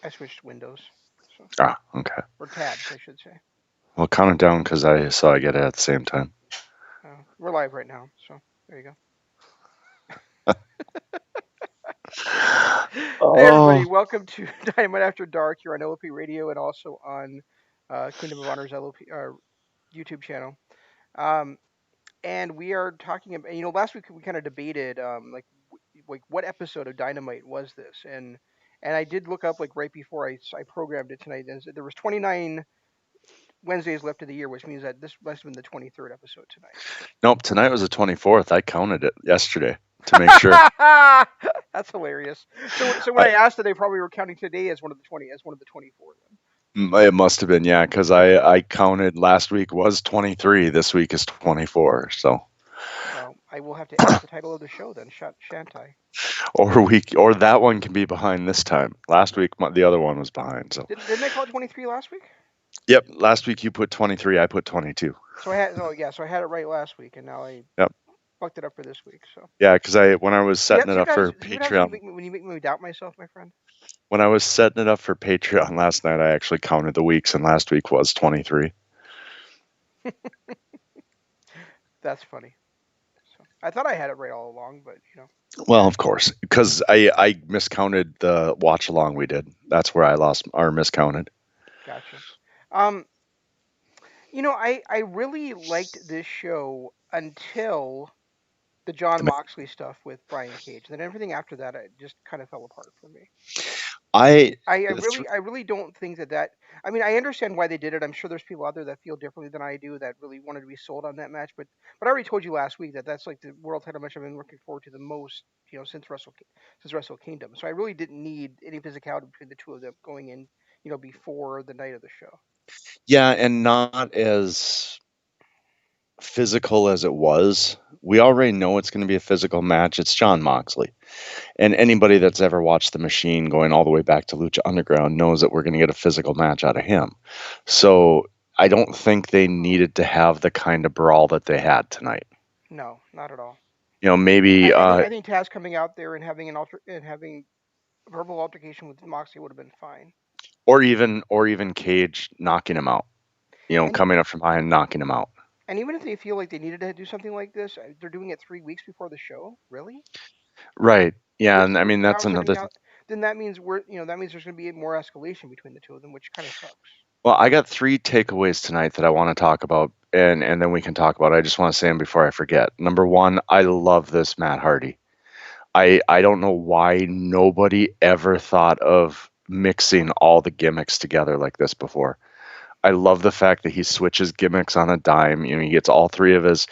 I switched windows, so Ah, okay. or tabs, I should say. Well, count it down because I get it at the same time. We're live right now, so there you go. Hey Oh, everybody, welcome to Dynamite After Dark here on LOP Radio and also on Kingdom of Honor's LOP YouTube channel. Um, and we are talking about, last week we kind of debated like what episode of Dynamite was this, and I did look up like right before I programmed it tonight, and there was 29 Wednesdays left of the year, which means that this must have been the 23rd episode tonight. nope. Tonight was the 24th. I counted it yesterday to make sure. That's hilarious. So when I I asked that, they probably were counting today as one of the 24 then. it must have been, yeah, because I counted last week was 23. This week is 24. So Well, I will have to edit the title of the show then, shan't I? or that one can be behind this time. Last week the other one was behind. So Didn't I call it 23 last week? yep. Last week you put 23. I put 22. So I had it right last week, and now I Yep. fucked it up for this week. So Yeah, because I when I was setting it up for see what happens when Patreon when you make me doubt myself, my friend. when I was setting it up for Patreon last night, I actually counted the weeks, and last week was 23. That's funny. So I thought I had it right all along, but Well, of course, because I miscounted the watch along we did. That's where I lost or miscounted. gotcha. Um, I really liked this show until the John Moxley stuff with Brian Cage. Then everything after that, it just kind of fell apart for me. I I really don't think that. I mean, I understand why they did it. I'm sure there's people out there that feel differently than I do that really wanted to be sold on that match. But I already told you last week that that's like the world title match I've been looking forward to the most, since Wrestle Kingdom. So I really didn't need any physicality between the two of them going in, before the night of the show. yeah, and not as physical as it was. We already know it's going to be a physical match. It's John Moxley. And anybody that's ever watched The Machine going all the way back to Lucha Underground knows that we're going to get a physical match out of him. So I don't think they needed to have the kind of brawl that they had tonight. No, not at all. Maybe I think Taz coming out there and having a verbal altercation with Moxley would have been fine. or even Cage knocking him out. And Coming up from behind, knocking him out. and even if they feel like they needed to do something like this, they're doing it 3 weeks before the show. Really? Right. Yeah, With and I mean that's without another putting thing. out, then that means that means there's going to be more escalation between the two of them, which kind of sucks. Well, I got three takeaways tonight that I want to talk about, and then we can talk about it. I just want to say them before I forget. Number one, I love this Matt Hardy. I don't know why nobody ever thought of mixing all the gimmicks together like this before. I love the fact that he switches gimmicks on a dime. He gets all three of his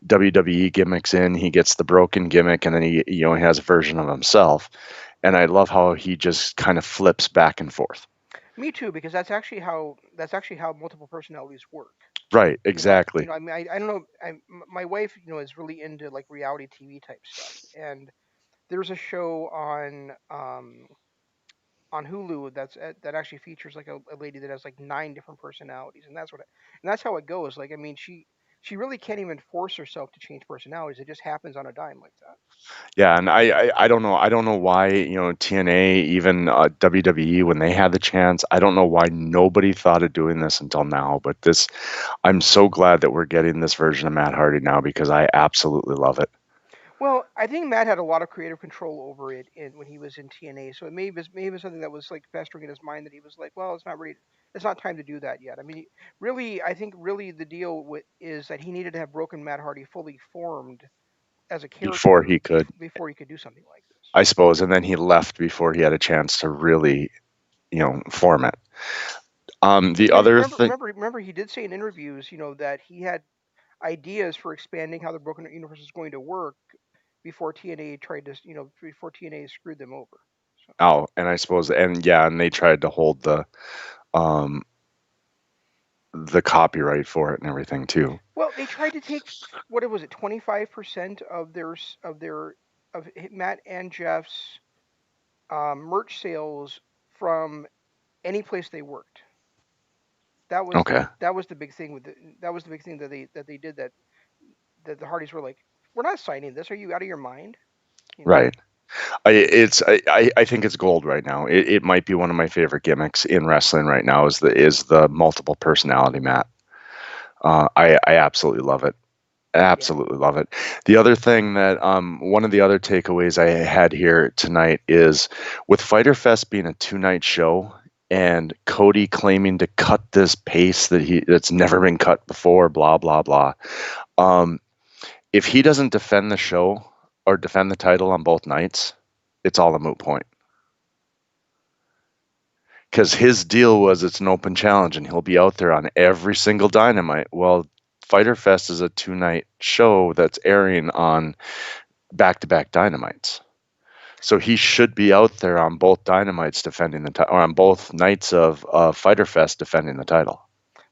WWE gimmicks in. He gets the broken gimmick, and then he has a version of himself. And I love how he just kind of flips back and forth. Me too, because that's actually how multiple personalities work. Right, exactly. I mean, I don't know. My wife, is really into like reality TV type stuff, and there's a show on Hulu that actually features like a lady that has like 9 different personalities, and that's how it goes. Like, I mean, she really can't even force herself to change personalities. It just happens on a dime like that. Yeah, and I don't know. I don't know why, TNA, even WWE, when they had the chance, I don't know why nobody thought of doing this until now. But I'm so glad that we're getting this version of Matt Hardy now because I absolutely love it. Well, I think Matt had a lot of creative control over it when he was in TNA. So it may have been something that was like festering in his mind that he was like, well, it's not ready. It's not time to do that yet. I mean, really, I think really the deal is that he needed to have broken Matt Hardy fully formed as a Before character he could, before he could do something like this. I suppose, and then he left before he had a chance to really, form it. The Because other thing, remember, he did say in interviews, that he had ideas for expanding how the Broken Universe is going to work before TNA screwed them over. So, oh, and I suppose, and yeah, and they tried to hold um, the copyright for it and everything too. well, they tried to take what was it, 25% of Matt and Jeff's merch sales from any place they worked. That was Okay, that was the big thing that was the big thing that they did that the Hardys were like, we're not signing this. Are you out of your mind? You know. right. I think it's gold right now. It might be one of my favorite gimmicks in wrestling right now is the multiple personality mat. I absolutely love it. Yeah. Absolutely love it. The other thing that one of the other takeaways I had here tonight is with Fighter Fest being a 2 night show and Cody claiming to cut this pace that's never been cut before, blah blah blah. Um, if he doesn't defend the show or defend the title on both nights, it's all a moot point. Because his deal was it's an open challenge and he'll be out there on every single Dynamite. Well, Fighter Fest is a 2 night show that's airing on back to back Dynamites. So he should be out there on both Dynamites defending the title, or on both nights of Fighter Fest defending the title.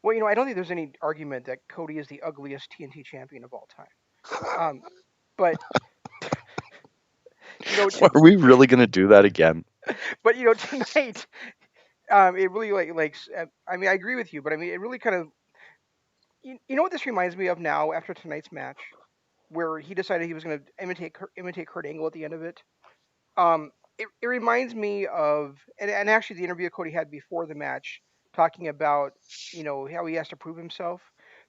Well, I don't think there's any argument that Cody is the ugliest TNT champion of all time. Um, but to, Are we really going to do that again? but tonight, it really I mean, I agree with you, but I mean, it really kind of, you know what this reminds me of now after tonight's match, where he decided he was going to imitate Kurt Angle at the end of it. It reminds me of, and actually the interview Cody had before the match talking about how he has to prove himself.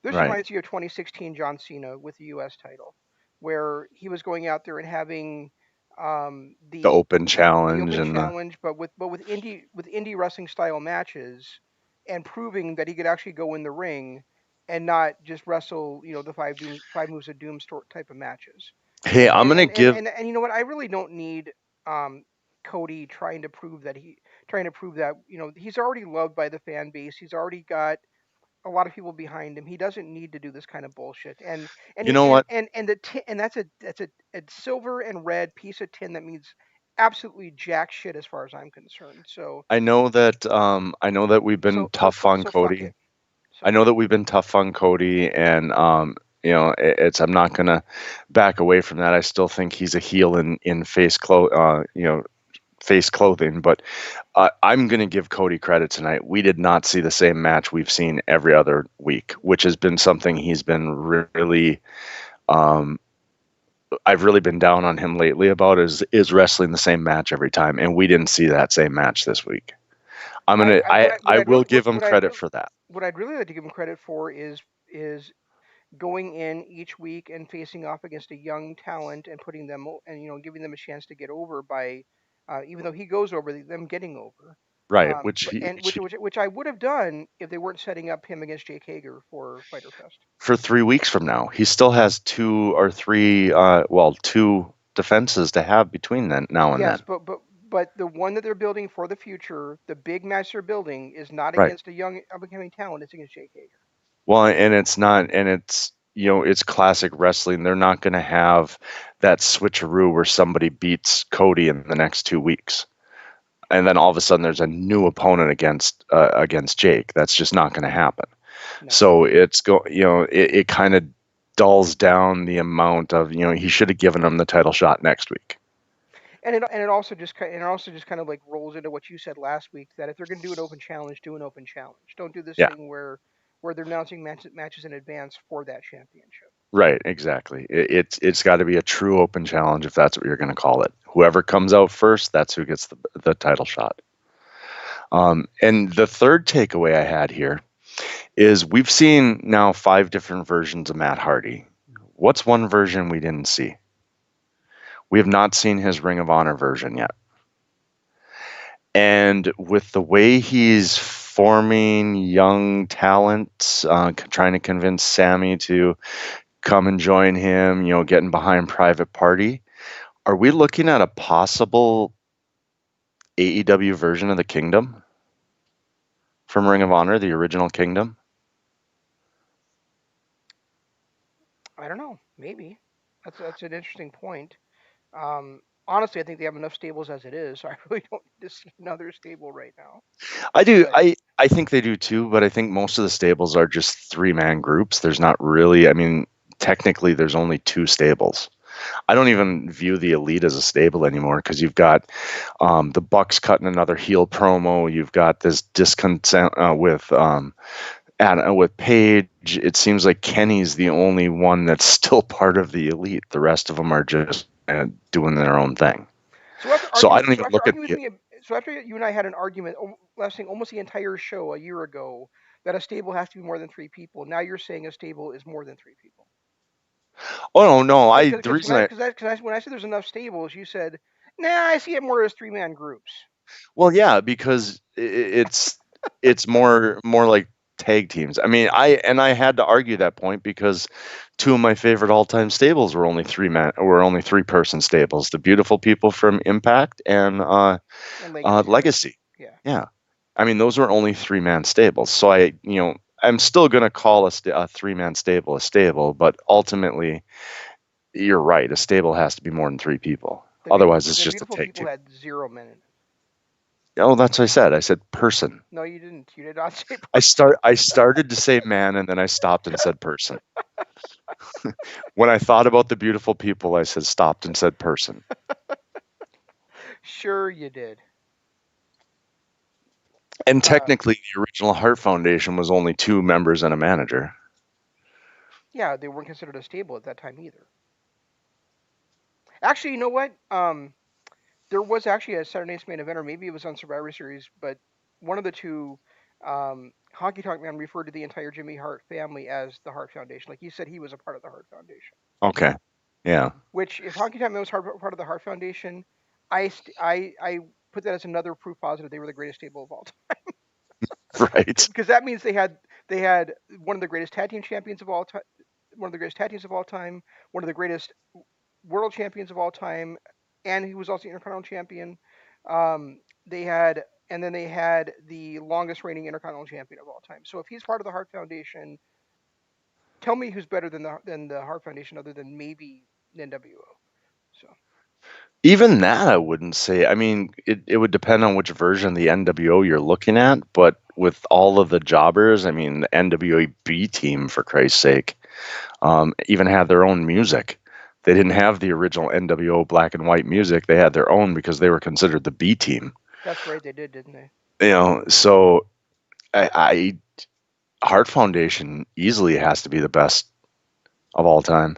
This Right. reminds me of 2016 John Cena with the U.S. title, where he was going out there and having The the open the challenge open and the challenge, but with indie wrestling style matches, and proving that he could actually go in the ring and not just wrestle the five moves of doom type of matches. hey, I'm going to give And you know what? I really don't need um, Cody trying to prove that he's already loved by the fan base. He's already got a lot of people behind him. He doesn't need to do this kind of bullshit. you know what? And that's a silver and red piece of tin that means absolutely jack shit as far as I'm concerned. I know that we've been tough on So fuck Cody. it. I So know that we've been tough on Cody, and it's I'm not gonna back away from that. I still think he's a heel in face clothing, but I'm gonna give Cody credit tonight. We did not see the same match we've seen every other week, which has been something he's been really. Um, I've really been down on him lately about is wrestling the same match every time, and we didn't see that same match this week. I I will give him credit for that. what I'd really like to give him credit for is going in each week and facing off against a young talent and putting them and giving them a chance to get over by even though he goes over them getting over. Right, which But and which I would have done if they weren't setting up him against Jake Hager for Fighter Fest. for 3 weeks from now. He still has two or three, two defenses to have between then now and Yes, then. but the one that they're building for the future, the big match they're building, is not Right. against a young up and coming talent. It's against Jake Hager. Well, and it's not, and it's it's classic wrestling. They're not going to have that switcheroo where somebody beats Cody in the next 2 weeks, and then all of a sudden there's a new opponent against Jake. That's just not going to happen. No. So it kind of dulls down the amount of he should have given him the title shot next week. And it also just kind of like rolls into what you said last week that if they're going to do an open challenge, do an open challenge. Don't do this Yeah. thing where they're announcing matches in advance for that championship. Right, exactly. It's got to be a true open challenge if that's what you're going to call it. Whoever comes out first, that's who gets the title shot. And the third takeaway I had here is we've seen now 5 different versions of Matt Hardy. What's one version we didn't see? We have not seen his Ring of Honor version yet. And with the way he's forming young talent, trying to convince Sammy to come and join him, getting behind Private Party. Are we looking at a possible AEW version of the Kingdom from Ring of Honor, the original Kingdom? I don't know. Maybe that's an interesting point. Honestly, I think they have enough stables as it is, so I really don't need to see another stable right now. I do. But I think they do too, but I think most of the stables are just 3-man groups. There's not really, I mean, technically there's only 2 stables. I don't even view the Elite as a stable anymore because you've got the Bucks cutting another heel promo. You've got this discontent with Paige. It seems like Kenny's the only one that's still part of the Elite. The rest of them are just doing their own thing. So I don't even after look at arguing with the. me, so after you and I had an argument lasting almost the entire show a year ago that a stable has to be more than three people. Now you're saying a stable is more than three people. Oh no, no. The Because reason I when I said there's enough stables, you said, nah, I see it more as three-man groups. Well, yeah, because it's more like tag teams. I mean, I had to argue that point because two of my favorite all-time stables were only three-person stables. The Beautiful People from Impact and And Legacy. Legacy. Yeah. Yeah. I mean, those were only three-man stables. So I'm still going to call a three-man stable a stable, but ultimately, you're right. A stable has to be more than three people. Otherwise, it's The just a beautiful tag people team. had 0 men in it. Oh, that's what I said. I said person. No, you didn't. You did not say person. I started to say man and then I stopped and said person. When I thought about the Beautiful People, I said stopped and said person. Sure, you did. And Uh, technically, the original Heart Foundation was only two members and a manager. yeah, they weren't considered a stable at that time either. Actually, you know what? There was actually a Saturday Night's Main Event, or maybe it was on Survivor Series, but one of the two, Honky Tonk Man referred to the entire Jimmy Hart family as the Hart Foundation. Like he said, he was a part of the Hart Foundation. Okay. Yeah. Which, if Honky Tonk Man was part of the Hart Foundation, I put that as another proof positive they were the greatest stable of all time. Right. Because that means they had one of the greatest tag team champions of all time, one of the greatest tag teams of all time, one of the greatest world champions of all time, and he was also the Intercontinental champion. They had, and then they had the longest reigning Intercontinental champion of all time. So if he's part of the Hart Foundation, tell me who's better than the Hart Foundation, other than maybe NWO. So Even that, I wouldn't say. I mean, it would depend on which version of the NWO you're looking at, but with all of the jobbers, I mean, the NWA B team, for Christ's sake, even had their own music. They didn't have the original NWO black and white music. They had their own because they were considered the B team. that's right, they did, didn't they? So I Heart Foundation easily has to be the best of all time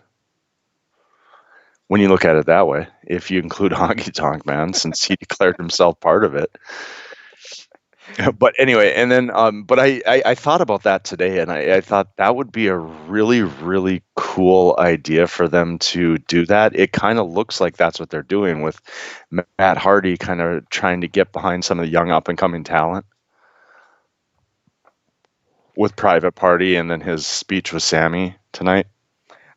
when you look at it that way. If you include Honky Tonk Man, since he declared himself part of it. But anyway, and then but I thought about that today, and I thought that would be a really cool idea for them to do that. It kind of looks like that's what they're doing with Matt Hardy, kind of trying to get behind some of the young up and coming talent with Private Party, and then his speech with Sammy tonight.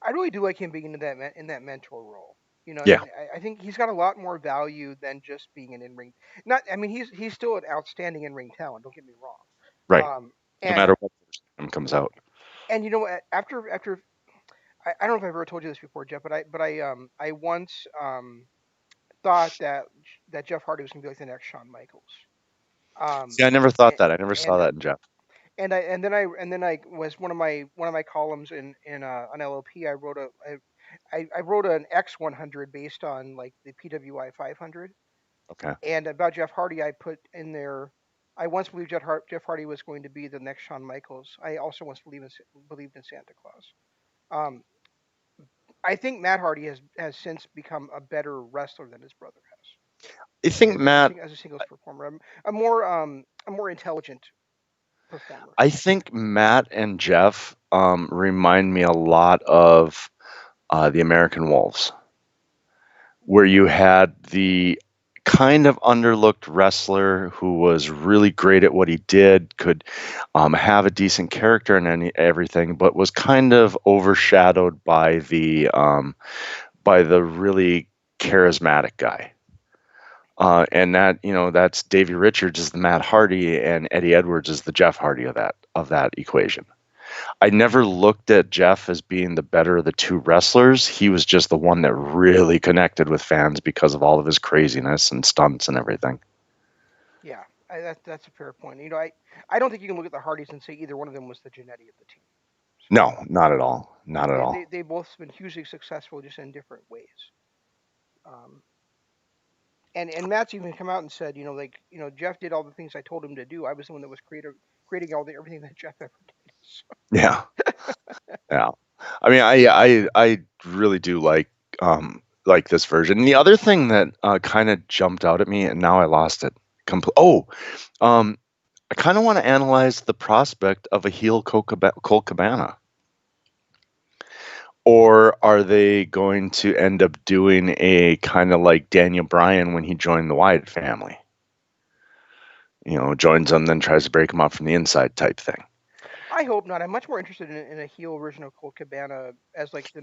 I really do like him being in that mentor role. You know, Yeah, and I think he's got a lot more value than just being an in ring. Not, I mean, he's still an outstanding in ring talent. Don't get me wrong. right. No And matter what version comes out. you know, after I don't know if I've ever told you this before, Jeff, but I once thought that Jeff Hardy was gonna be like the next Shawn Michaels. See, I never thought And that. I never saw and that in Jeff. and then I was one of my columns in on LOP. I wrote an X 100 based on like the PWI 500, Okay. and about Jeff Hardy, I put in there. I once believed Jeff Hardy was going to be the next Shawn Michaels. I also once believed in Santa Claus. Um, I think Matt Hardy has since become a better wrestler than his brother I think Matt. as a singles performer. A more intelligent performer. I think Matt and Jeff remind me a lot of the American Wolves, where you had the kind of underlooked wrestler who was really great at what he did, could have a decent character and everything, but was kind of overshadowed by the really charismatic guy. And that that's Davey Richards is the Matt Hardy and Eddie Edwards is the Jeff Hardy of that equation. I never looked at Jeff as being the better of the two wrestlers. He was just the one that really connected with fans because of all of his craziness and stunts and everything. Yeah, that's a fair point. You know, I don't think you can look at the Hardys and say either one of them was the Genetti of the team. So No, not at all. Not at all. they both been hugely successful just in different ways. Um, and Matt's even come out and said, you know, like you know, Jeff did all the things I told him to do. I was the one that was creating everything that Jeff ever did. Yeah. Yeah. I mean, I really do like. like this version. The other thing that kind of jumped out at me, and now I lost it. Um, I kind of want to analyze the prospect of a heel Colt Cabana. Or are they going to end up doing a kind of like Daniel Bryan when he joined the Wyatt family? Joins them, then tries to break them up from the inside type thing. I hope not. I'm much more interested in a heel version of Colt Cabana as like the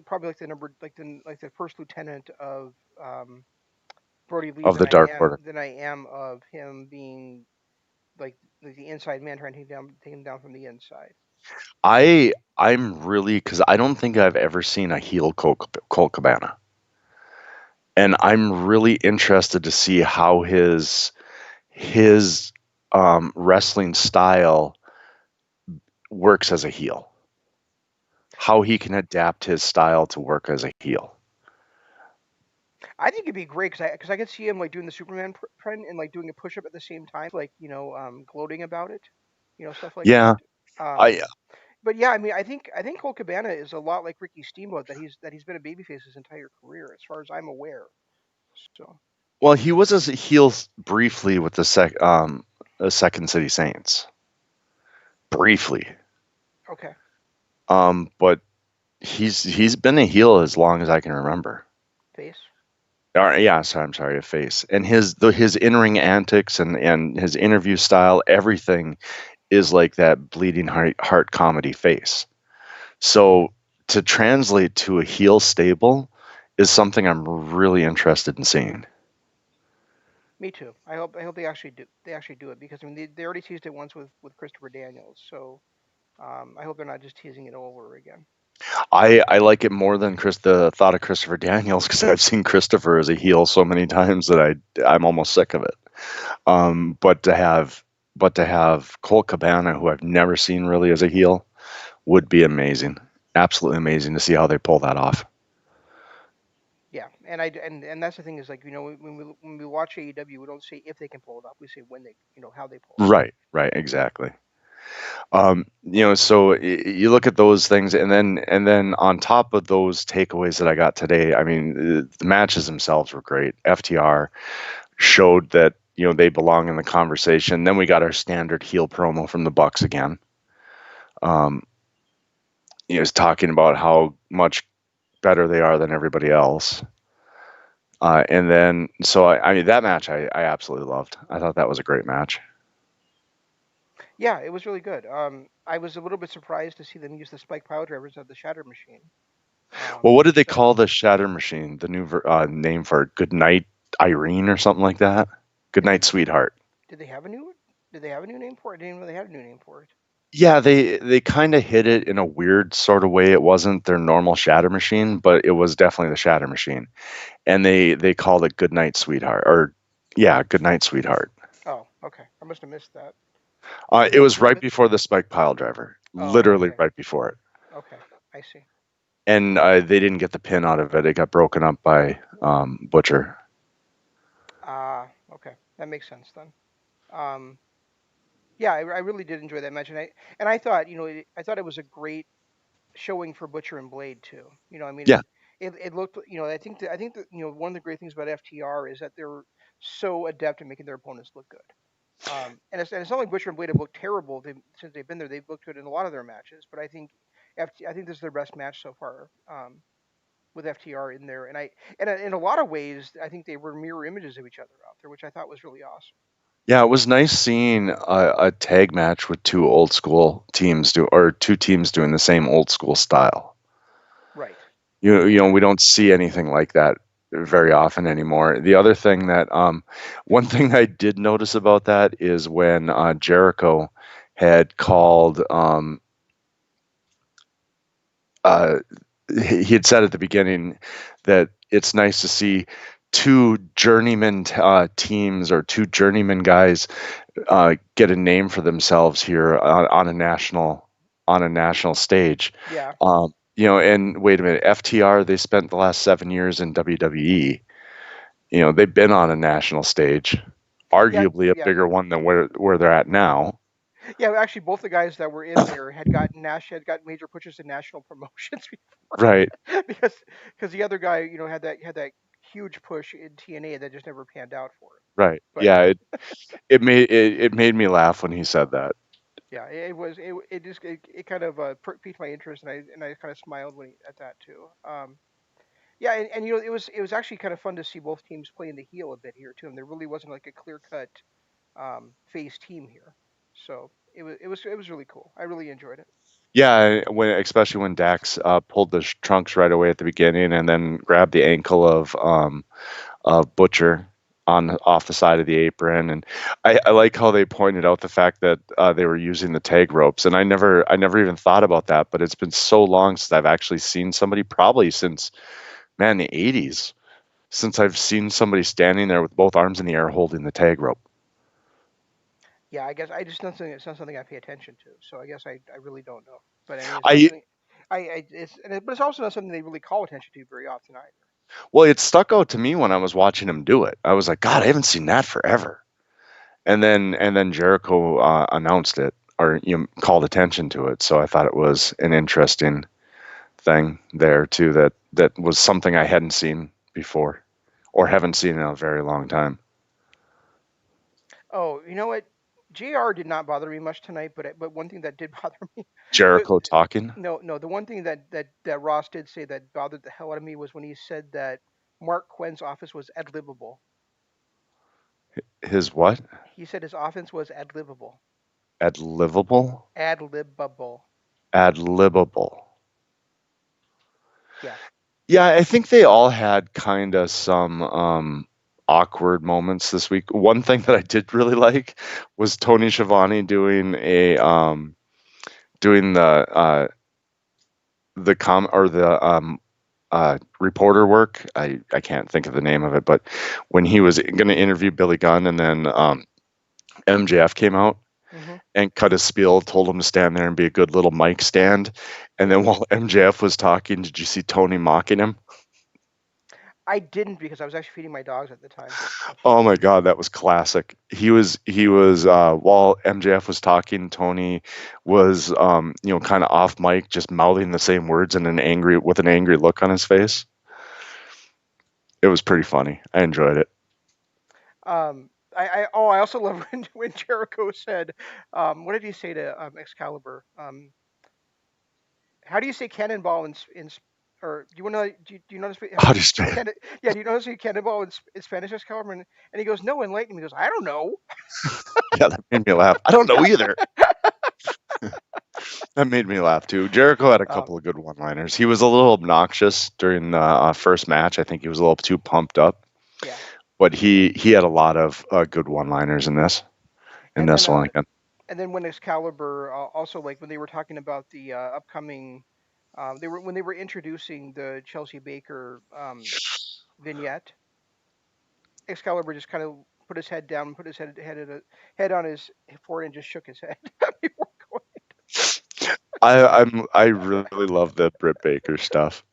probably like the number like the first lieutenant of um, Brody Lee Of the Dark Order. than I am of him being like the inside man trying to take him down from the inside. I'm really because I don't think I've ever seen a heel Colt Cabana, and I'm really interested to see how his wrestling style works as a heel. How he can adapt his style to work as a heel. I think it'd be great because I could see him like doing the Superman print and like doing a push up at the same time, like gloating about it, stuff like Yeah, that. Um, I but yeah, I mean, I think Colt Cabana is a lot like Ricky Steamboat that he's been a babyface his entire career, as far as I'm aware. So well, he was as a heel briefly with the Second City Saints. Briefly. okay, But he's been a heel as long as I can remember. face. Or, yeah, sorry, I'm sorry, a face. And his in-ring antics and his interview style, everything is like that bleeding heart comedy face. So to translate to a heel stable is something I'm really interested in seeing. Me too. I hope they actually do it because I mean they already teased it once with Christopher Daniels, so I hope they're not just teasing it over again. I like it more than the thought of Christopher Daniels because I've seen Christopher as a heel so many times that I'm almost sick of it. But to have Colt Cabana, who I've never seen really as a heel, would be amazing. Absolutely amazing to see how they pull that off. Yeah, and that's the thing is like when we watch AEW, we don't say if they can pull it off, we say when they how they pull it off. Right, right, exactly. So you look at those things, and then on top of those takeaways that I got today, I mean, the matches themselves were great. FTR showed that they belong in the conversation. Then we got our standard heel promo from the Bucks again. Um, he was talking about how much better they are than everybody else. And then, so I mean, that match I absolutely loved. I thought that was a great match. Yeah, it was really good. I was a little bit surprised to see them use the spike pile drivers of the Shatter Machine. Well, what did they So call the Shatter Machine? The new name for it? Good Night Irene or something like that? Good Night Sweetheart. did they have a new did they have a new name for it? I didn't know they had a new name for it. Yeah, they kind of hit it in a weird sort of way. It wasn't their normal Shatter Machine, but it was definitely the Shatter Machine. And they called it Good Night Sweetheart, or yeah, Good Night Sweetheart. Oh, okay. I must have missed that. It was right before the Spike Pile Driver, Oh, literally okay. right before it. Okay. I see. And they didn't get the pin out of it. It got broken up by Butcher. Ah, okay. That makes sense then. Um, yeah, I really did enjoy that match, and I thought, I thought it was a great showing for Butcher and Blade too. I mean, Yeah, it looked, I think that, one of the great things about FTR is that they're so adept at making their opponents look good. And it's not like Butcher and Blade have looked terrible since they've been there. They've looked good in a lot of their matches, but I think this is their best match so far. With FTR in there, and in a lot of ways, I think they were mirror images of each other out there, which I thought was really awesome. yeah. It was nice seeing a tag match with two old school teams or two teams doing the same old school style. Right. We don't see anything like that very often anymore. The other thing that one thing I did notice about that is when Jericho had called uh, he had said at the beginning that it's nice to see two journeyman teams or two journeyman guys get a name for themselves here on a national stage. Yeah. And wait a minute, FTR, they spent the last 7 years in WWE. They've been on a national stage, Yeah. arguably a Yeah. bigger one than where they're at now. Yeah, actually, both the guys that were in there had got major pushes in national promotions before, Right, because the other guy, had that huge push in TNA that just never panned out for him. right. But Yeah, it made me laugh when he said that. yeah, it just it kind of piqued my interest, and I kind of smiled at that too. Yeah, and it was actually kind of fun to see both teams playing the heel a bit here too, and there really wasn't like a clear cut face team here, so it was really cool. I really enjoyed it. Yeah, when especially when Dax pulled the trunks right away at the beginning, and then grabbed the ankle of Butcher on off the side of the apron, and I like how they pointed out the fact that they were using the tag ropes, and I never even thought about that, but it's been so long since I've actually seen somebody, probably since man the '80s, since I've seen somebody standing there with both arms in the air holding the tag rope. Yeah, I guess I just it's not something I pay attention to, so I guess I really don't know. But I mean, it's not I something but it's also not something they really call attention to very often either. Well, it stuck out to me when I was watching him do it. I was like, God, I haven't seen that forever. And then Jericho announced it, or called attention to it. So I thought it was an interesting thing there too. That was something I hadn't seen before, or haven't seen in a very long time. Oh, you know what? JR did not bother me much tonight, but one thing that did bother me, the, Jericho talking. no, the one thing that Ross did say that bothered the hell out of me was when he said that Marq Quen's office was ad-libbable. His what? He said his offense was ad-libbable. Ad livable. Ad-libbable. Ad libable. Yeah. Yeah, I think they all had kind of some awkward moments this week. One thing that I did really like was Tony Schiavone doing the com or the reporter work. I can't think of the name of it, but when he was going to interview Billy Gunn, and then MJF came out Hmm. and cut his spiel, told him to stand there and be a good little mic stand. And then Yeah. while MJF was talking, did you see Tony mocking him? I didn't because I was actually feeding my dogs at the time. Oh my God, that was classic. He was while MJF was talking, Tony was kind of off mic, just mouthing the same words in an angry look on his face. It was pretty funny. I enjoyed it. I also love when Jericho said, what did he say to Excalibur? How do you say cannonball or do you want to do you notice how How you do you say it? can yeah, do you notice how you cannonball in Spanish, Excalibur? And he goes, no, enlighten me. He goes, I don't know. Yeah, that made me laugh. I don't know either. That made me laugh too. Jericho had a Um, couple of good one-liners. He was a little obnoxious during the first match. I think he was a little too pumped up, yeah, but he had a lot of good one-liners in and then this one again. when Excalibur also, like when they were talking about the upcoming, they were when they were introducing the Chelsea Baker vignette. Excalibur just kind of put his head down, put his head on his forehead, and just shook his head before going. I really love the Britt Baker stuff.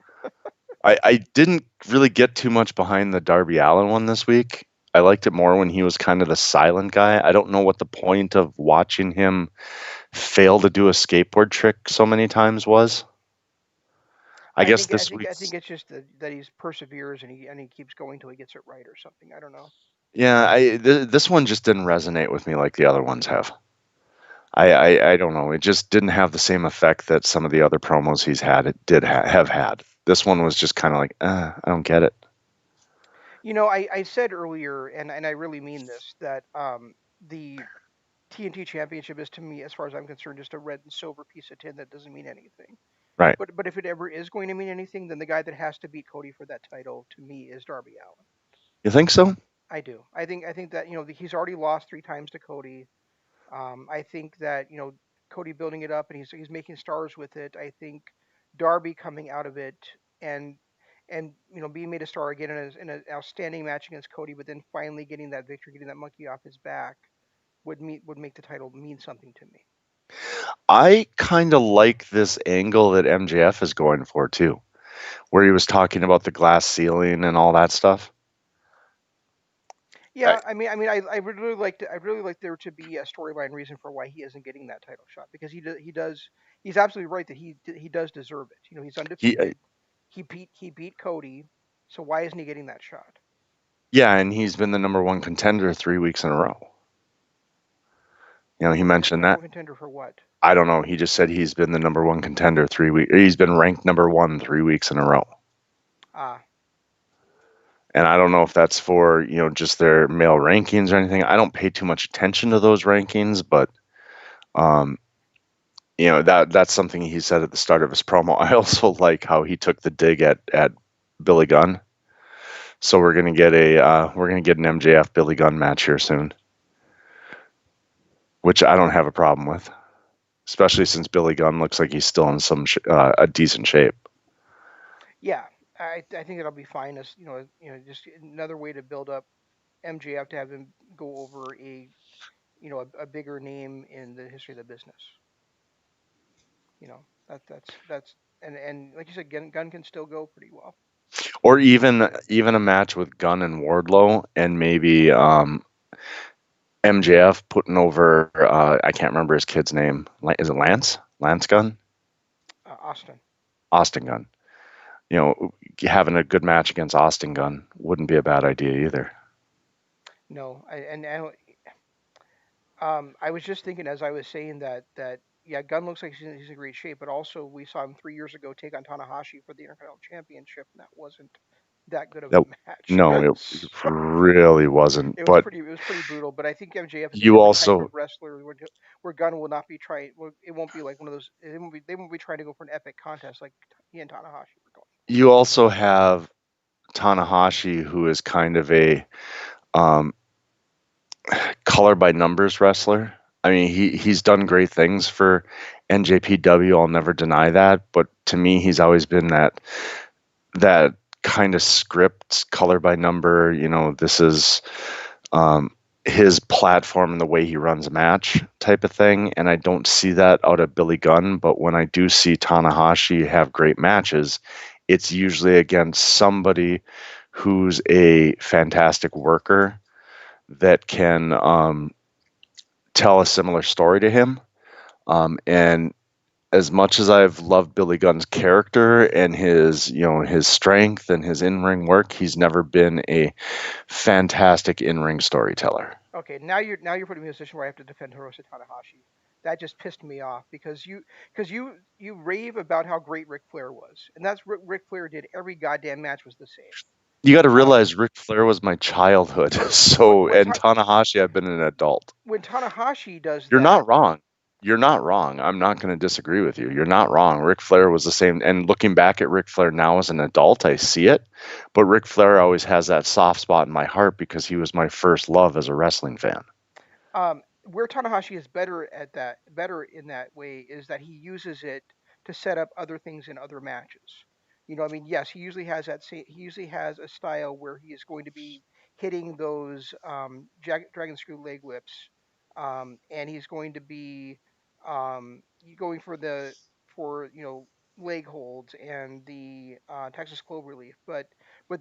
I didn't really get too much behind the Darby Allin one this week. I liked it more when he was kind of the silent guy. I don't know what the point of watching him fail to do a skateboard trick so many times was. I guess this I think week's it's just that he perseveres and he keeps going till he gets it right or something. I don't know. yeah, this one just didn't resonate with me like the other ones have. I don't know. It just didn't have the same effect that some of the other promos he's had it did have had. This one was just kind of like, I don't get it. I said earlier, and I really mean this, that the TNT Championship is to me, as far as I'm concerned, just a red and silver piece of tin that doesn't mean anything. Right. But if it ever is going to mean anything, then the guy that has to beat Cody for that title to me is Darby Allin. You think so? I do. I think that he's already lost 3 times to Cody. I think that Cody building it up and he's making stars with it. I think Darby coming out of it and being made a star again in an outstanding match against Cody, but then finally getting that victory, getting that monkey off his back would make the title mean something to me. I kind of like this angle that MJF is going for too, where he was talking about the glass ceiling and all that stuff. Yeah, I would really like to. I really like there to be a storyline reason for why he isn't getting that title shot because he does. He's absolutely right that he does deserve it. You know, he's He, undefeated. He beat Cody, so why isn't he getting that shot? yeah, and he's been the number one contender 3 weeks in a row. You know, he mentioned Number that. one contender for what? I don't know. He just said he's been the number one contender 3 weeks. He's been ranked number one 3 weeks in a row. Ah, And I don't know if that's for, just their male rankings or anything. I don't pay too much attention to those rankings, but um, that's something he said at the start of his promo. I also like how he took the dig at Billy Gunn. So we're gonna get an MJF Billy Gunn match here soon, which I don't have a problem with, especially since Billy Gunn looks like he's still in a decent shape. yeah. I think it'll be fine as just another way to build up MJF to have him go over a bigger name in the history of the business. That's and like you said, Gun can still go pretty well. Or even a match with Gunn and Wardlow, and maybe MJF putting over I can't remember his kid's name. Is it Lance? Lance Gunn? Austin. Austin Gunn. You know, having a good match against Austin Gunn wouldn't be a bad idea either. No, I was just thinking as I was saying that yeah, Gunn looks like he's in great shape, but also we saw him 3 years ago take on Tanahashi for the Intercontinental Championship, and that wasn't that good of a That match. no, it So really wasn't. But it was pretty brutal. But I think MJF is a you different type of also wrestler where Gunn will not be trying. Well, it won't be like one of those. They won't be trying to go for an epic contest like he and Tanahashi were going for. you also have Tanahashi, who is kind of a um, color by numbers wrestler. I mean, he's done great things for NJPW. I'll never deny that. But to me, he's always been that kind of script, color by number. This is um, his platform and the way he runs a match type of thing. And I don't see that out of Billy Gunn. But when I do see Tanahashi have great matches, it's usually against somebody who's a fantastic worker that can tell a similar story to him. And as much as I've loved Billy Gunn's character and his strength and his in-ring work, he's never been a fantastic in-ring storyteller. Okay, now you're putting me in a position where I have to defend Hiroshi Tanahashi. That just pissed me off because you rave about how great Ric Flair was, and that's what Ric Flair did. Every goddamn match was the same. You got to Um, realize Ric Flair was my childhood. when So, when and Ta- Tanahashi, I've been an adult. when Tanahashi does You're that, not wrong. You're not wrong. I'm not going to disagree with you. You're not wrong. Ric Flair was the same. And looking back at Ric Flair now as an adult, I see it. But Ric Flair always has that soft spot in my heart because he was my first love as a wrestling fan. where Tanahashi is better in that way is that he uses it to set up other things in other matches. I mean, yes, he usually has a style where he is going to be hitting those dragon screw leg whips, and he's going to be going for the for leg holds and the Texas cloverleaf. But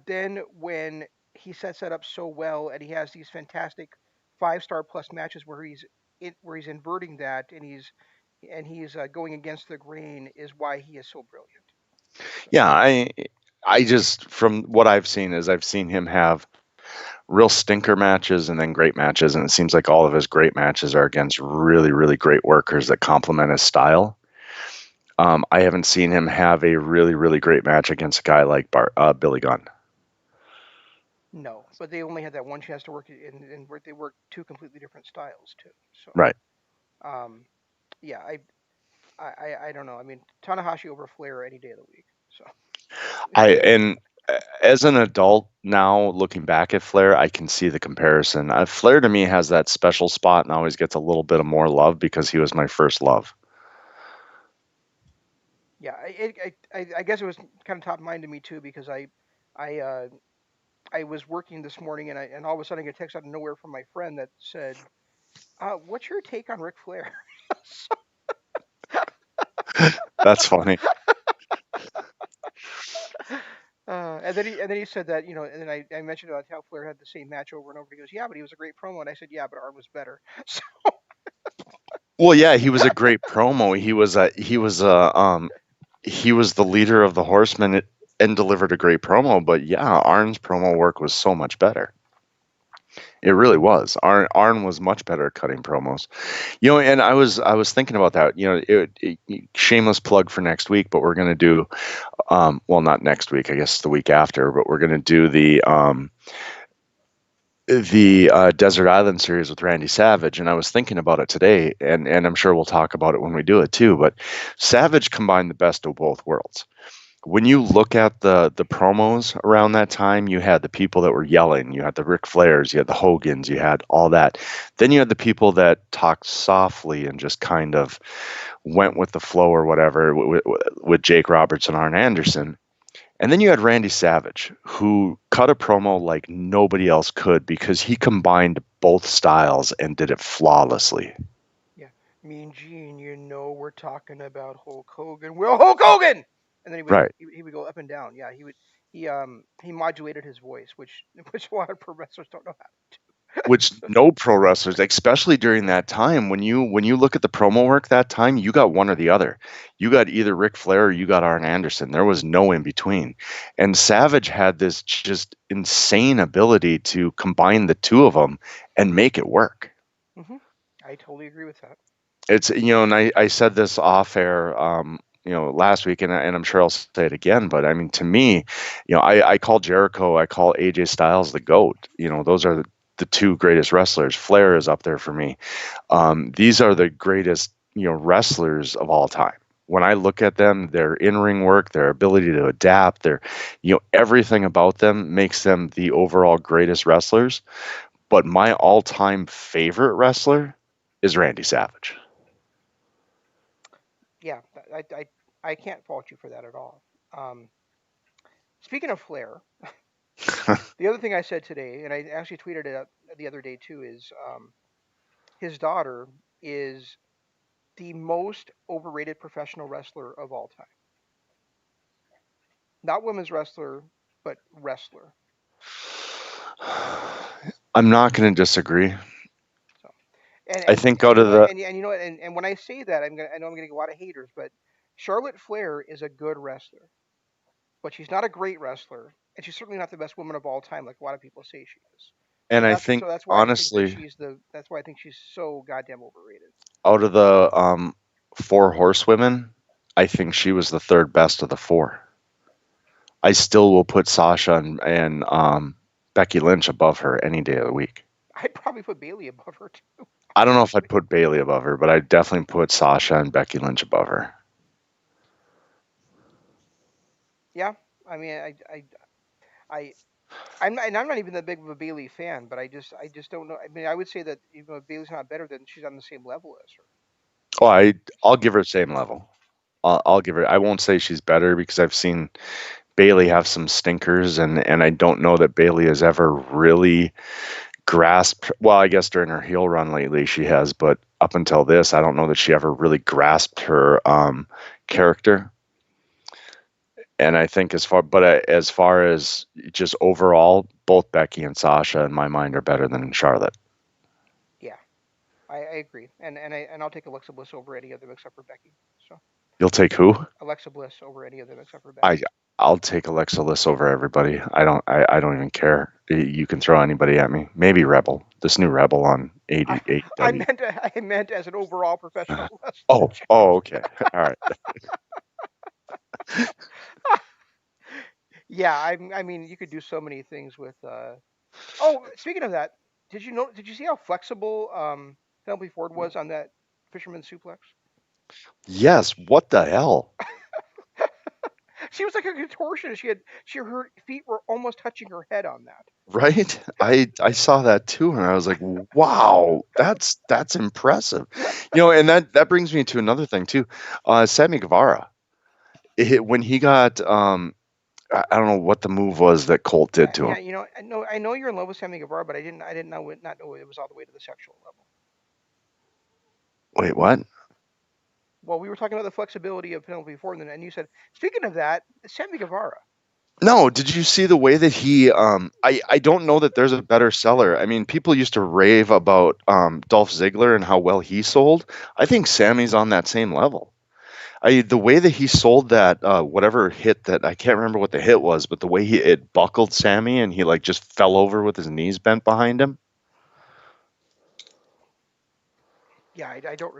then when he sets that up so well and he has these fantastic 5-star plus matches where he's inverting that and he's going against the grain is why he is so brilliant. So Yeah, I just from what I've seen is I've seen him have real stinker matches and then great matches, and it seems like all of his great matches are against really, really great workers that complement his style. I haven't seen him have a really, really great match against a guy like Billy Gunn. no, but they only had that one chance to work it and they worked two completely different styles too. So Right. um, yeah, I don't know. I mean, Tanahashi over Flair any day of the week. So And as an adult now, looking back at Flair, I can see the comparison. Flair to me has that special spot and always gets a little bit of more love because he was my first love. yeah, I guess it was kind of top of mind to me too because I I was working this morning and all of a sudden I get a text out of nowhere from my friend that said, "What's your take on Ric Flair?" That's funny. and then he said that, and then I mentioned about how Flair had the same match over and over. He goes, yeah, but he was a great promo, and I said, yeah, but Arn was better. So Well, yeah, he was a great promo. He was the leader of the Horsemen and delivered a great promo. But yeah, Arn's promo work was so much better. It really was. Arn was much better at cutting promos. And I was thinking about that. Shameless plug for next week, but we're gonna do well, not next week. I guess the week after, but we're gonna do the Desert Island series with Randy Savage, and I was thinking about it today, and I'm sure we'll talk about it when we do it too. But Savage combined the best of both worlds. When you look at the promos around that time, you had the people that were yelling, you had the Ric Flairs, you had the Hogans, you had all that. Then you had the people that talked softly and just kind of went with the flow or whatever with Jake Roberts and Arn Anderson. And then you had Randy Savage, who cut a promo like nobody else could because he combined both styles and did it flawlessly. yeah, Mean Gene, we're talking about Hulk Hogan. Will Hulk Hogan, and then he would Right. he, he would go up and down. Yeah, he modulated his voice, which a lot of pro wrestlers don't know how. Which no pro wrestlers, especially during that time, when you look at the promo work that time, you got one or the other. You got either Ric Flair or you got Arn Anderson. There was no in between. And Savage had this just insane ability to combine the two of them and make it work. Hmm. I totally agree with that. And I said this off air, last week, and I'm sure I'll say it again. But I mean, to me, I call Jericho, I call AJ Styles the GOAT. Those are the two greatest wrestlers. Flair is up there for me. These are the greatest, wrestlers of all time. When I look at them, their in-ring work, their ability to adapt, everything about them makes them the overall greatest wrestlers. But my all-time favorite wrestler is Randy Savage. Yeah, I can't fault you for that at all. Um, Speaking of Flair, the other thing I said today, and I actually tweeted it out the other day too, is his daughter is the most overrated professional wrestler of all time. Not women's wrestler, but wrestler. I'm not going to disagree. So, and I and think and out you of know what, the and when I say that, I know I'm gonna get a lot of haters, but Charlotte Flair is a good wrestler, but she's not a great wrestler, and she's certainly not the best woman of all time, like a lot of people say she is. and So I that's think so that's why I think that honestly, that's why I think she's so goddamn overrated. out of the four horsewomen, I think she was the third best of the four. I still will put Sasha and Becky Lynch above her any day of the week. I'd probably put Bailey above her too, I don't know if I'd honestly. put Bailey above her, but I'd definitely put Sasha and Becky Lynch above her. Yeah, I mean, I I'm not even that big of a Bailey fan, but I just don't know. I mean, I would say that even if Bailey's not better, then she's on the same level as her. Oh, I'll give her the same level. I'll give her. I won't say she's better because I've seen Bailey have some stinkers, and I don't know that Bailey has ever really grasped. Well, I guess during her heel run lately she has, but up until this, I don't know that she ever really grasped her character. And I think as far as just overall, both Becky and Sasha in my mind are better than Charlotte. Yeah, I agree, and I'll take Alexa Bliss over any of them except for Becky. So You'll take who? Alexa Bliss over any of them except for I Becky. I'll take Alexa Bliss over everybody. I don't even care. You can throw anybody at me. Maybe Rebel. This new Rebel on I 80 I AEW. meant I meant as an overall professional wrestler. Oh, okay. All right. Yeah, I mean, you could do so many things with. Oh, speaking of that, Did you see how flexible Penelope Ford was on that fisherman suplex? Yes. What the hell? She was like a contortionist. Her feet were almost touching her head on that. Right? I saw that too, and I was like, wow, that's impressive. And that brings me to another thing too. Sammy Guevara, when he got I don't know what the move was that Colt did to Yeah, him. I know you're in love with Sammy Guevara, but I didn't not know it was all the way to the sexual level. Wait, what? Well, we were talking about the flexibility of Penelope Ford, and you said, speaking of that, Sammy Guevara. No, did you see the way that he I don't know that there's a better seller. I mean, people used to rave about Dolph Ziggler and how well he sold. I think Sammy's on that same level. The way that he sold that whatever hit that I can't remember what the hit was, but the way he it buckled Sammy and he like just fell over with his knees bent behind him. Yeah, I don't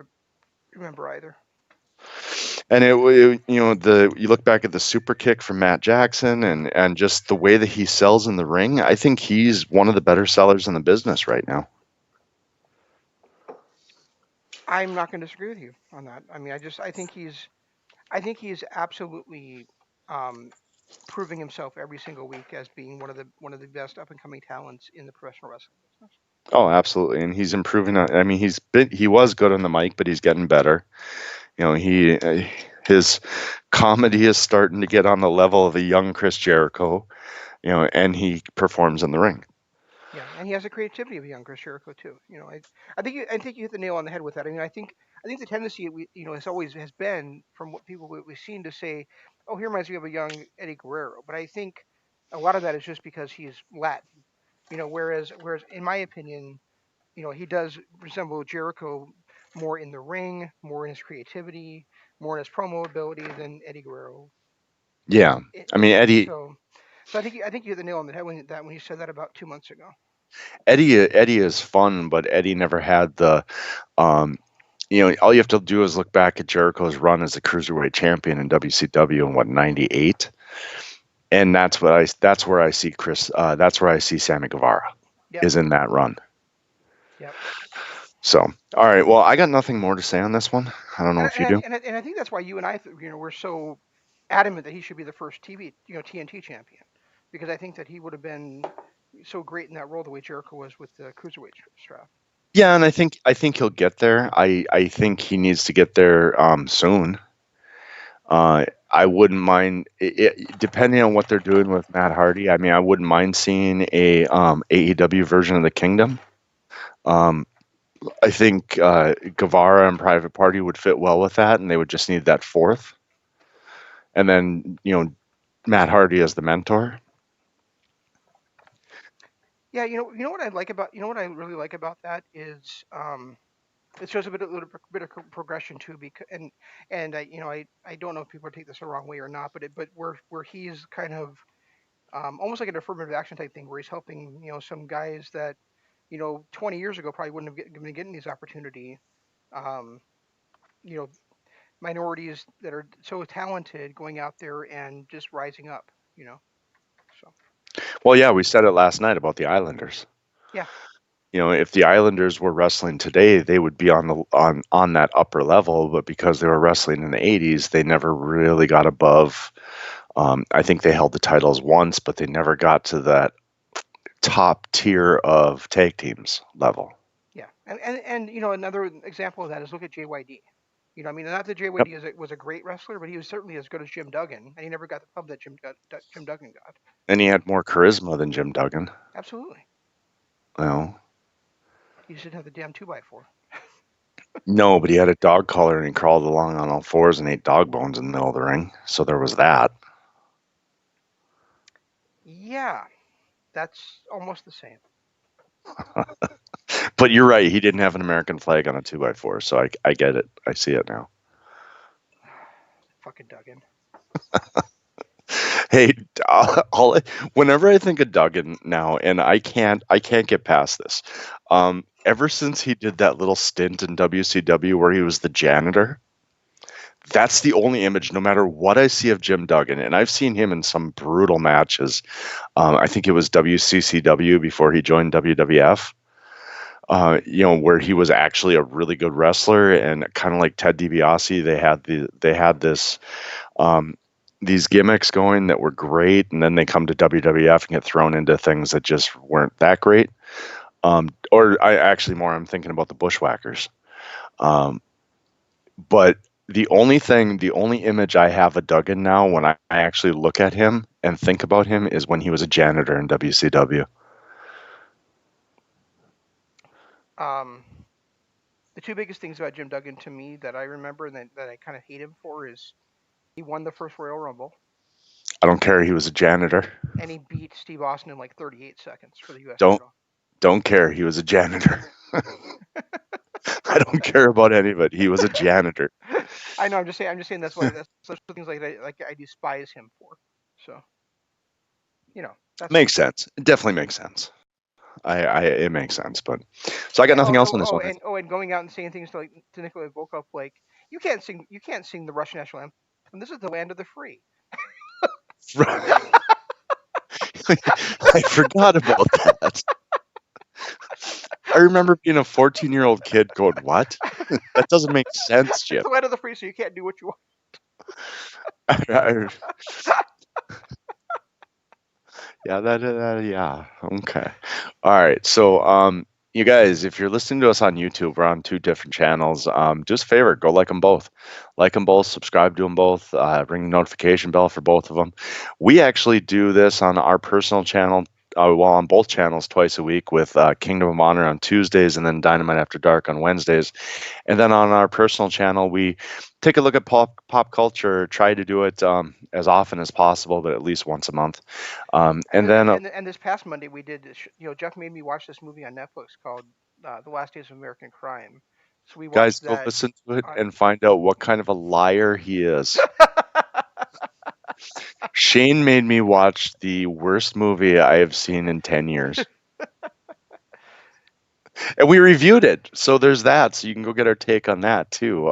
remember either. And you know, the you look back at the super kick from Matt Jackson and just the way that he sells in the ring. I think he's one of the better sellers in the business right now. I'm not going to disagree with you on that. I mean, I think he's absolutely um, proving himself every single week as being one of the best up and coming talents in the professional wrestling business. Oh, absolutely, and he's improving. I mean, he was good on the mic, but he's getting better. You know, his comedy is starting to get on the level of a young Chris Jericho. You know, and he performs in the ring. Yeah, and he has the creativity of a young Chris Jericho too. I think you hit the nail on the head with that. I mean, I think the tendency has always has been from what people we've seen to say, oh, he reminds me of a young Eddie Guerrero. But I think a lot of that is just because he's Latin. Whereas in my opinion, he does resemble Jericho more in the ring, more in his creativity, more in his promo ability than Eddie Guerrero. Yeah, I mean So I think you hit the nail on the head when you said that about 2 months ago. Eddie is fun, but Eddie never had the um, you know, all you have to do is look back at Jericho's run as a cruiserweight champion in WCW in what '98, and that's where I see Chris. That's where I see Sammy Guevara Yep. is in that run. Yep. So, all right, well, I got nothing more to say on this one. I don't know if you do. And I think that's why you and I, we're so adamant that he should be the first TNT champion, because I think that he would have been so great in that role the way Jericho was with the cruiserweight strap. Yeah, and I think he'll get there. I think he needs to get there soon. I wouldn't mind depending on what they're doing with Matt Hardy. I mean, I wouldn't mind seeing a AEW version of the Kingdom. Um, I think Guevara and Private Party would fit well with that, and they would just need that fourth. And then Matt Hardy as the mentor. Yeah, you know what I like about you know what I really like about that is it shows a little bit of progression too. Because and I don't know if people take this the wrong way or not, but where he's kind of almost like an affirmative action type thing, where he's helping some guys that 20 years ago probably wouldn't have been getting these opportunity. Um, you know, minorities that are so talented going out there and just rising up. You know, so Well, yeah, we said it last night about the Islanders. yeah, You know, if the Islanders were wrestling today, they would be on that upper level, but because they were wrestling in the '80s, they never really got above. I think they held the titles once, but they never got to that top tier of tag teams level. yeah, and another example of that is look at JYD. I mean, not that Yep. JYD was a great wrestler, but he was certainly as good as Jim Duggan, and he never got the pub that Jim Duggan got. And he had more charisma than Jim Duggan. Absolutely, You know, he just didn't have the damn two by four. no, but he had a dog collar and he crawled along on all fours and ate dog bones in the middle of the ring. So there was that. Yeah, that's almost the same. But you're right, he didn't have an American flag on a two by four, so I get it. I see it now. Fucking Duggan. Hey, all, whenever I think of Duggan now, and I can't get past this. Ever since he did that little stint in WCW where he was the janitor, that's the only image. No matter what I see of Jim Duggan, and I've seen him in some brutal matches. I think it was WCCW before he joined WWF. Where he was actually a really good wrestler, and kind of like Ted DiBiase, they had this um, these gimmicks going that were great, and then they come to WWF and get thrown into things that just weren't that great. Or I actually more I'm thinking about the Bushwhackers. Um, but the only image I have of Duggan now when I actually look at him and think about him is when he was a janitor in WCW. Um, the two biggest things about Jim Duggan to me that I remember and that I kind of hate him for is he won the first Royal Rumble. I don't care. He was a janitor. and he beat Steve Austin in like 38 seconds for the U.S. Don't title. don't care. He was a janitor. I don't care about any of it. He was a janitor. I know. I'm just saying. I'm just saying that's why that's such things like that. Like I despise him for. So that's me. Makes sense. It definitely makes sense. I it makes sense. But so I got Yeah. nothing else on this one. And going out and saying things to Nikolai Volkov like you can't sing the Russian national anthem. This is the land of the free. I forgot about that. I remember being a 14-year-old kid going, "What? That doesn't make sense, It's Jim." the land of the free, so you can't do what you I- yeah, yeah. Okay. All right. So, you guys, if you're listening to us on YouTube, we're on two different channels. Do us a favor, go like them both, subscribe to them both, ring the notification bell for both of them. We actually do this on our personal channel. Well, on both channels twice a week with Kingdom of Honor on Tuesdays and then Dynamite After Dark on Wednesdays. And then on our personal channel, we take a look at pop culture, try to do it as often as possible, but at least once a month. And And then, and this past Monday we did. Jeff made me watch this movie on Netflix called The Last Days of American Crime. So we guys, watched go that listen to it on. and find out what kind of a liar he is. Shane made me watch the worst movie I have seen in 10 years. And we reviewed it. So there's that. So you can go get our take on that too.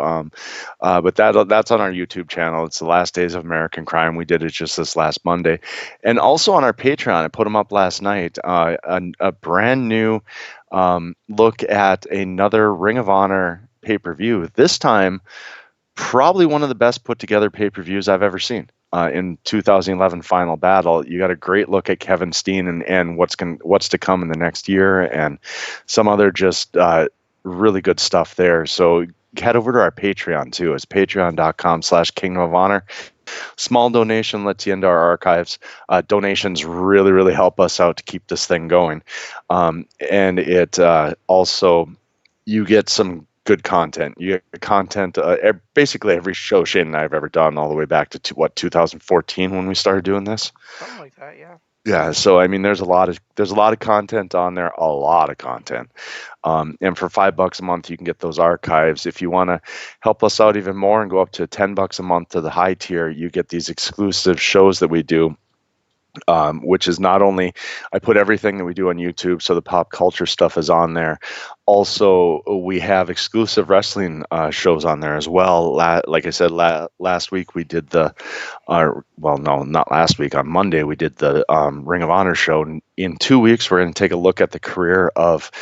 But that's on our YouTube channel. It's The Last Days of American Crime. We did it just this last Monday. And also on our Patreon, I put them up last night. A brand new look at another Ring of Honor pay-per-view. This time, probably one of the best put together pay-per-views I've ever seen. In 2011 Final Battle, you got a great look at Kevin Steen and what's to come in the next year, and some other just really good stuff there. So head over to our Patreon too. It's patreon.com/Kingdom of Honor. Small donation lets you into our archives. Donations really help us out to keep this thing going, and it also you get some good content. You get content, basically every show Shane and I have ever done, all the way back to 2014 when we started doing this. Something like that, yeah. Yeah, so I mean, there's a lot of content on there, a lot of content. And for $5 a month, you can get those archives. If you want to help us out even more and go up to $10 a month to the high tier, you get these exclusive shows that we do, which is not only I put everything that we do on YouTube, so the pop culture stuff is on there. Also, we have exclusive wrestling shows on there as well. Like I said, last week we did well, no, not last week. On Monday we did the Ring of Honor show. In 2 weeks, we're going to take a look at the career of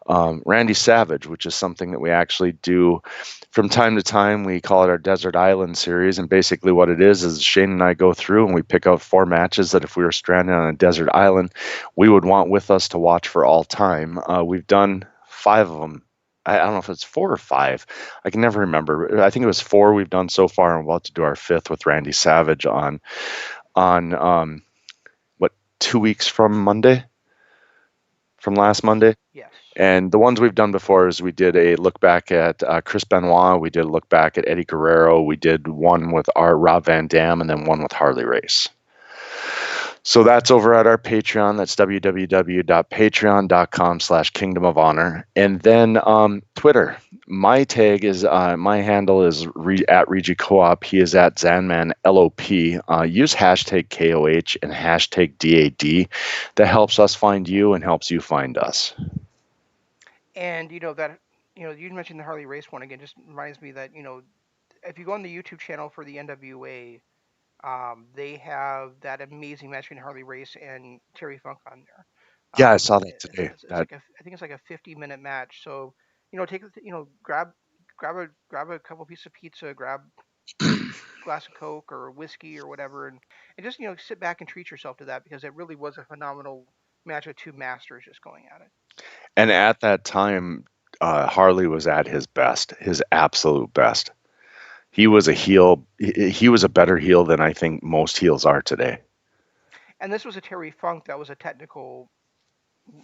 Randy Savage, which is something that we actually do from time to time. We call it our Desert Island series, and basically what it is Shane and I go through and we pick out 4 matches that if we were stranded on a desert island, we would want with us to watch for all time. We've done 5 of them. I don't know if it's 4 or 5. I can never remember. I think it was 4 we've done so far, and we're about to do our 5th with Randy Savage on what 2 weeks from Monday, from last Yes. Monday. Yes. And the ones we've done before is we did a look back at Chris Benoit, we did a look back at Eddie Guerrero, we did one with our Rob Van Dam, and then one with Harley Race. So that's over at our Patreon. That's www.patreon.com/Kingdom of Honor. And then Twitter. My handle is at Regi Co-op. He is at Zanman LOP. Use hashtag KOH and hashtag DAD. That helps us find you and helps you find us. And that you mentioned the Harley Race one again. Just reminds me that if you go on the YouTube channel for the NWA, they have that amazing match between Harley Race and Terry Funk on there. Yeah, I saw that today. It's like I think it's like a 50-minute match. So take grab a couple pieces of pizza, grab a glass of Coke or whiskey or whatever, and just sit back and treat yourself to that because it really was a phenomenal match of two masters just going at it. And at that time, Harley was at his best, his absolute best. He was a heel. He was a better heel than I think most heels are today. And this was a Terry Funk that was a technical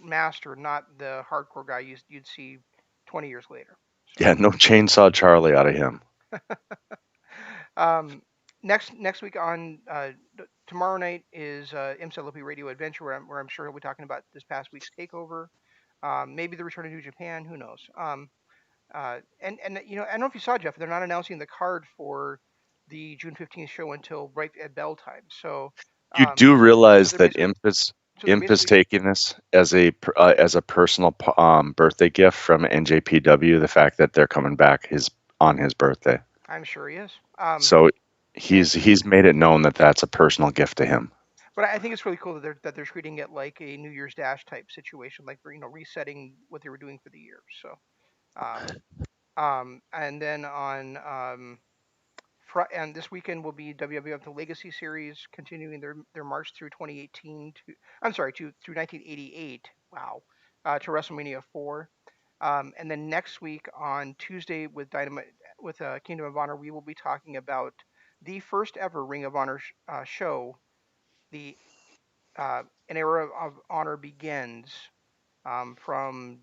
master, not the hardcore guy you'd see 20 years later. So. Yeah, no chainsaw Charlie out of him. um, next week on tomorrow night is IMSA Radio Adventure, where I'm sure he'll be talking about this past week's takeover. Maybe the return of New Japan. Who knows? And I don't know if you saw, Jeff. They're not announcing the card for the June 15th show until right at bell time. So You um, do so realize they're that basically Imp is taking this as a personal birthday gift from NJPW. The fact that they're coming back on his birthday, I'm sure he is. so And he's made it known that that's a personal gift to him. but I think it's really cool that they're treating it like a New Year's Dash type situation, like resetting what they were doing for the year. So um, and then on and this weekend will be WWF The Legacy Series, continuing their march through 2018 to I'm sorry to through 1988. Wow, to WrestleMania 4. And then next week on Tuesday with Dynamite with Kingdom of Honor, we will be talking about the first ever Ring of Honor show. The An era of honor begins from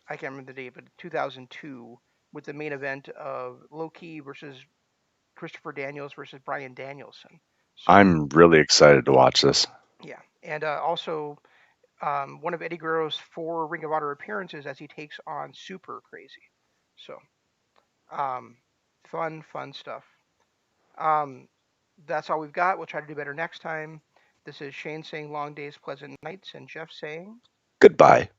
I can't remember the date, but 2002 with the main event of Loki versus Christopher Daniels versus Brian Danielson. So I'm really excited to watch this. yeah, and also one of Eddie Guerrero's 4 Ring of Honor appearances as he takes on Super Crazy. So um, fun stuff. Um, that's all we've got. We'll try to do better next time. This is Shane saying long days, pleasant nights, and Jeff saying Goodbye.